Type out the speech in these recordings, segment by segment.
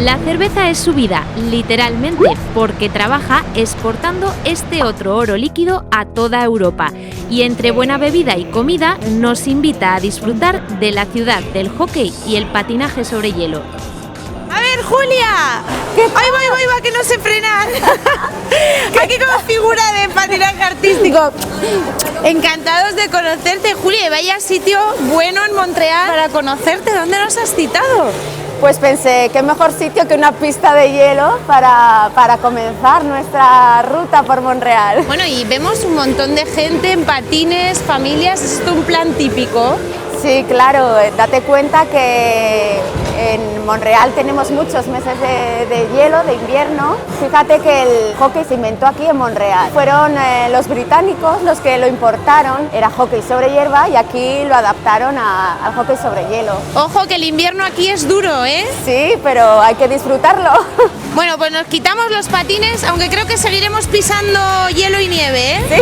La cerveza es su vida, literalmente, porque trabaja exportando este otro oro líquido a toda Europa. Y entre buena bebida y comida, nos invita a disfrutar de la ciudad del hockey y el patinaje sobre hielo. A ver, Julia. Ahí va, que no sé frenar. Aquí como figura de patinaje artístico. Encantados de conocerte, Julia. Y vaya sitio bueno en Montreal para conocerte. ¿Dónde nos has citado? Pues pensé, qué mejor sitio que una pista de hielo para comenzar nuestra ruta por Montreal. Bueno, y vemos un montón de gente en patines, familias. ¿Es esto un plan típico? Sí, claro, date cuenta que en Montreal tenemos muchos meses de hielo, de invierno. Fíjate que el hockey se inventó aquí en Montreal. Fueron los británicos los que lo importaron, era hockey sobre hierba y aquí lo adaptaron al hockey sobre hielo. Ojo que el invierno aquí es duro, ¿eh? Sí, pero hay que disfrutarlo. Bueno, pues nos quitamos los patines, aunque creo que seguiremos pisando hielo y nieve, ¿eh? Sí.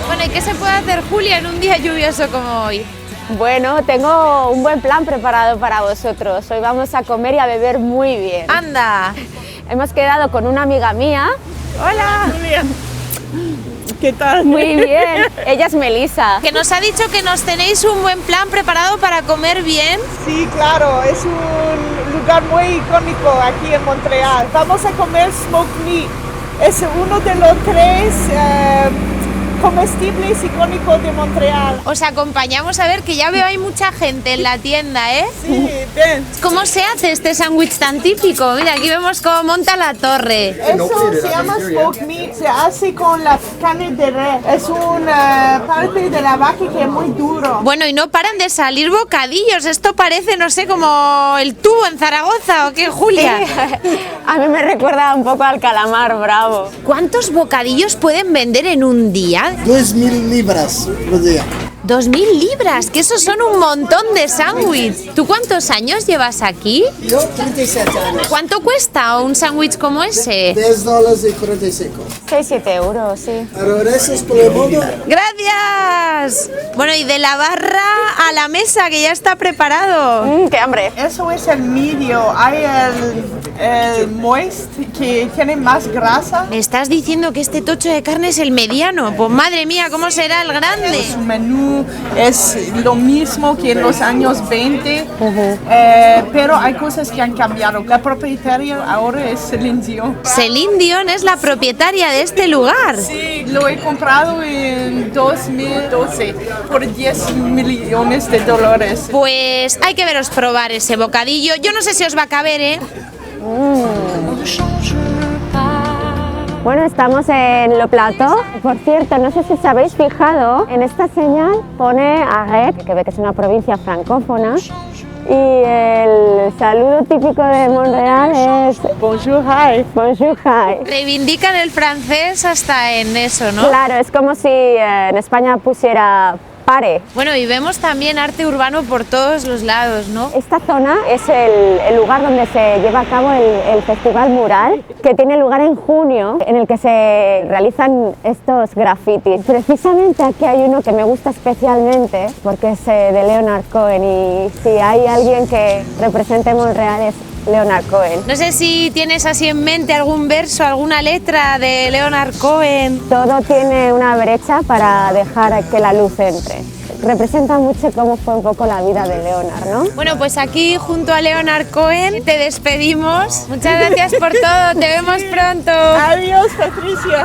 Bueno, ¿y qué se puede hacer, Julia, en un día lluvioso como hoy? Bueno, tengo un buen plan preparado para vosotros. Hoy vamos a comer y a beber muy bien. ¡Anda! Hemos quedado con una amiga mía. ¡Hola! Muy bien. ¿Qué tal? Muy bien. Ella es Melissa. Que nos ha dicho que nos tenéis un buen plan preparado para comer bien. Sí, claro, es un lugar muy icónico aquí en Montreal. Vamos a comer smoked meat. Es uno de los tres comestibles icónicos de Montreal. Os acompañamos a ver, que ya veo hay mucha gente en la tienda, ¿eh? Sí, bien. ¿Cómo se hace este sándwich tan típico? Mira, aquí vemos cómo monta la torre. Eso se llama smoked meat, se hace con la carne de res. Es una parte de la vaca que es muy duro. Bueno, y no paran de salir bocadillos. Esto parece, no sé, como el tubo en Zaragoza, ¿o qué, Julia? A mí me recuerda un poco al calamar bravo. ¿Cuántos bocadillos pueden vender en un día? 2.000 libras por día. 2.000 libras, que esos son un montón de sándwich. ¿Tú cuántos años llevas aquí? Yo 37 años. ¿Cuánto cuesta un sándwich como ese? $10.45. 6-7 euros, sí. Pero gracias por el mundo. ¡Gracias! Bueno, y de la barra a la mesa, que ya está preparado. ¡Qué hambre! Eso es el medio. Hay el moist que tiene más grasa. ¿Me estás diciendo que este tocho de carne es el mediano? Pues madre mía, ¿cómo será el grande? Su menú es lo mismo que en los años 20, pero hay cosas que han cambiado. La propietaria ahora es Celine Dion. Celine Dion es la propietaria de este lugar. Sí, lo he comprado en 2012 por 10 millones de dólares. Pues hay que veros probar ese bocadillo. Yo no sé si os va a caber, ¿eh? Bueno, estamos en Le Plateau. Por cierto, no sé si os habéis fijado, en esta señal pone Arret, que ve que es una provincia francófona, y el saludo típico de Montreal es Bonjour, hi. Bonjour, hi. Reivindican el francés hasta en eso, ¿no? Claro, es como si en España pusiera pare. Bueno, y vemos también arte urbano por todos los lados, ¿no? Esta zona es el lugar donde se lleva a cabo el Festival Mural, que tiene lugar en junio, en el que se realizan estos grafitis. Precisamente aquí hay uno que me gusta especialmente, porque es de Leonard Cohen, y si hay alguien que represente Montreal es Leonard Cohen. No sé si tienes así en mente algún verso, alguna letra de Leonard Cohen. Todo tiene una brecha para dejar que la luz entre. Representa mucho cómo fue un poco la vida de Leonard, ¿no? Bueno, pues aquí junto a Leonard Cohen te despedimos. Muchas gracias por todo, te vemos pronto. Adiós, Patricia.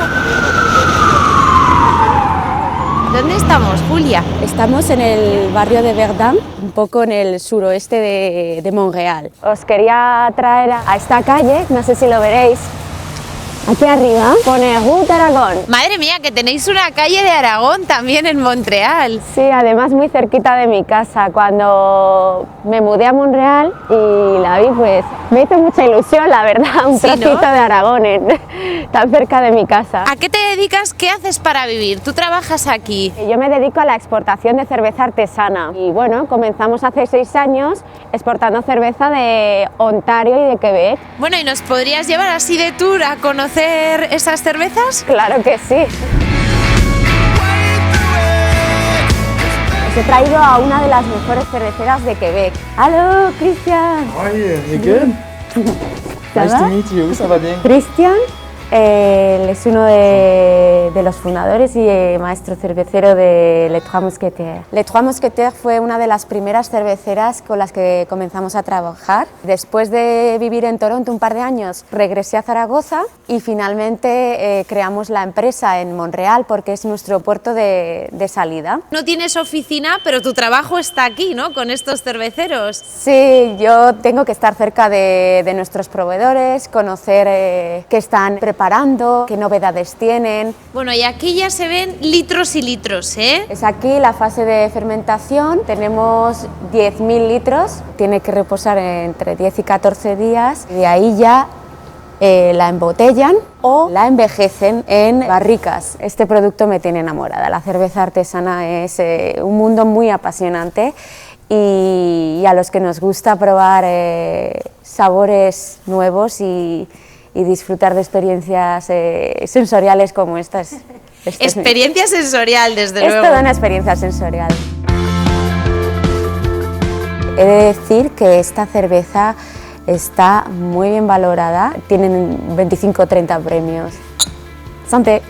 ¿Dónde estamos, Julia? Estamos en el barrio de Verdun, un poco en el suroeste de Montreal. Os quería traer a esta calle, no sé si lo veréis. Aquí arriba pone Route Aragón. Madre mía, que tenéis una calle de Aragón también en Montreal. Sí, además muy cerquita de mi casa. Cuando me mudé a Montreal y la vi, pues me hizo mucha ilusión, la verdad, un trocito de Aragón tan cerca de mi casa. ¿A qué te dedicas? ¿Qué haces para vivir? ¿Tú trabajas aquí? Yo me dedico a la exportación de cerveza artesana y bueno, comenzamos hace 6 años exportando cerveza de Ontario y de Quebec. Bueno, ¿y nos podrías llevar así de tour a conocer esas cervezas? Claro que sí. Os he traído a una de las mejores cerveceras de Quebec. ¡Aló, Christian! Hi, you good? Nice to meet you, ça va bien? Christian, él es uno de los fundadores y maestro cervecero de Les Trois Mousquetaires. Les Trois Mousquetaires fue una de las primeras cerveceras con las que comenzamos a trabajar. Después de vivir en Toronto un par de años, regresé a Zaragoza y finalmente creamos la empresa en Montreal porque es nuestro puerto de salida. No tienes oficina, pero tu trabajo está aquí, ¿no? Con estos cerveceros. Sí, yo tengo que estar cerca de nuestros proveedores, conocer qué están preparando, qué novedades tienen. Bueno, y aquí ya se ven litros y litros, ¿eh? Es aquí la fase de fermentación, tenemos 10.000 litros, tiene que reposar entre 10 y 14 días, y de ahí ya la embotellan o la envejecen en barricas. Este producto me tiene enamorada, la cerveza artesana es un mundo muy apasionante y a los que nos gusta probar sabores nuevos y disfrutar de luego sensoriales como estas. Experiencia sensorial, desde luego. Es toda una experiencia sensorial. He de decir que esta cerveza está muy bien valorada, tienen 25 o 30 premios. Santé.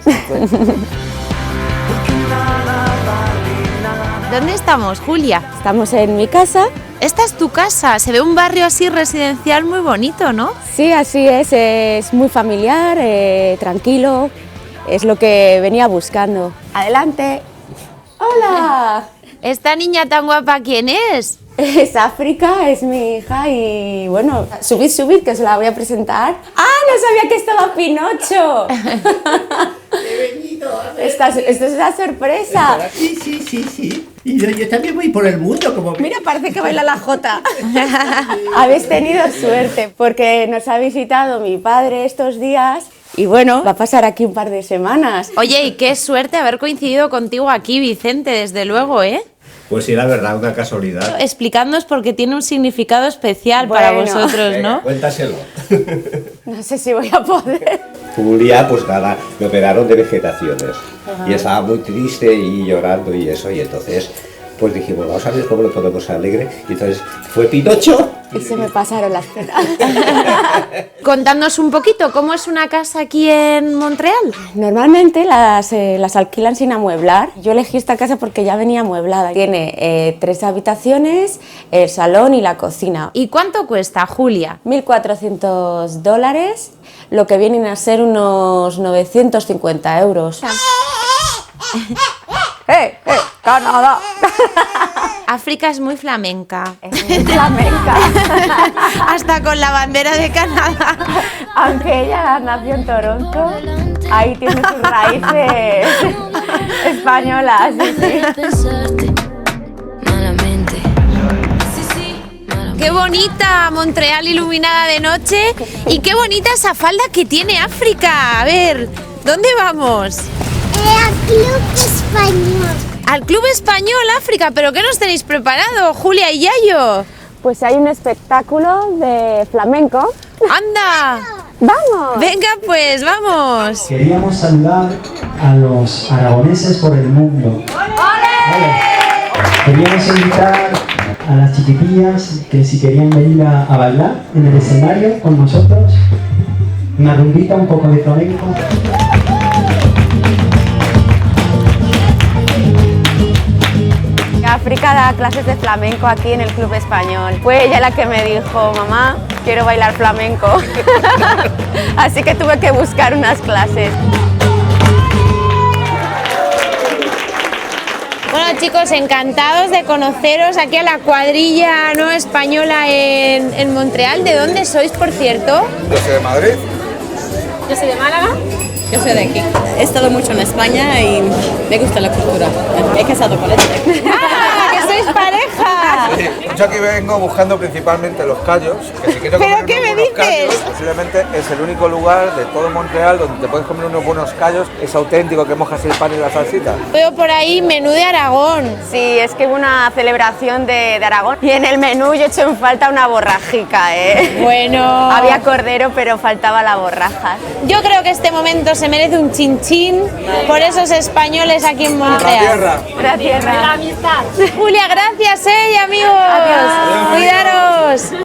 ¿Dónde estamos, Julia? Estamos en mi casa. Esta es tu casa, se ve un barrio así residencial muy bonito, ¿no? Sí, así es muy familiar, tranquilo, es lo que venía buscando. Adelante. ¡Hola! ¿Esta niña tan guapa quién es? Es África, es mi hija y bueno, subid, que os la voy a presentar. ¡Ah, no sabía que estaba Pinocho! He venido a ver. Esto es una sorpresa. Sí. Y yo también voy por el mundo como... Mira, parece que baila la jota. Habéis tenido suerte porque nos ha visitado mi padre estos días y bueno, va a pasar aquí un par de semanas. Oye, y qué suerte haber coincidido contigo aquí, Vicente, desde luego, ¿eh? Pues sí, la verdad, una casualidad. Explicadnos porque tiene un significado especial para Bueno. vosotros, Venga, ¿no? cuéntaselo. No sé si voy a poder. Julia, pues nada, me operaron de vegetaciones. Y estaba muy triste y llorando y eso, y entonces pues dijimos, vamos a ver cómo lo ponemos alegre. Y entonces fue Pinocho. Y se me pasaron las penas. Contadnos un poquito, ¿cómo es una casa aquí en Montreal? Normalmente las alquilan sin amueblar. Yo elegí esta casa porque ya venía amueblada. Tiene 3 habitaciones, el salón y la cocina. ¿Y cuánto cuesta, Julia? $1.400, lo que vienen a ser unos 950 euros. ¡Canadá! África es muy flamenca. Es muy flamenca. Hasta con la bandera de Canadá. Aunque ella nació en Toronto, ahí tiene sus raíces españolas. Sí. Qué bonita Montreal iluminada de noche y qué bonita esa falda que tiene África. A ver, ¿dónde vamos? Al Club Español. Al Club Español África, ¿pero qué nos tenéis preparado, Julia y Yayo? Pues hay un espectáculo de flamenco. ¡Anda! ¡Vamos! Venga pues, vamos. Queríamos saludar a los aragoneses por el mundo. ¡Ole! Queríamos invitar a las chiquitillas que si querían venir a bailar en el escenario con nosotros, una rumbita, un poco de flamenco. África da clases de flamenco aquí en el Club Español. Fue ella la que me dijo, mamá, quiero bailar flamenco. Así que tuve que buscar unas clases. Bueno chicos, encantados de conoceros aquí a la cuadrilla no española en Montreal. ¿De dónde sois, por cierto? Yo soy de Madrid. Yo soy de Málaga. Yo soy de aquí. He estado mucho en España y me gusta la cultura. He casado con este. ¡Ah, que sois pareja! Sí, yo aquí vengo buscando principalmente los callos. Que si quiero ¿Pero comer qué unos me buenos dices? dices? Posiblemente es el único lugar de todo Montreal donde te puedes comer unos buenos callos. Es auténtico, que mojas el pan y la salsita. Veo por ahí menú de Aragón. Sí, es que hubo una celebración de Aragón y en el menú yo he hecho en falta una borrajica, ¿eh? Bueno. Había cordero, pero faltaba la borraja. Yo creo que este momento se merece un chinchín por esos españoles aquí en Montreal. La tierra. La tierra. Julia, gracias.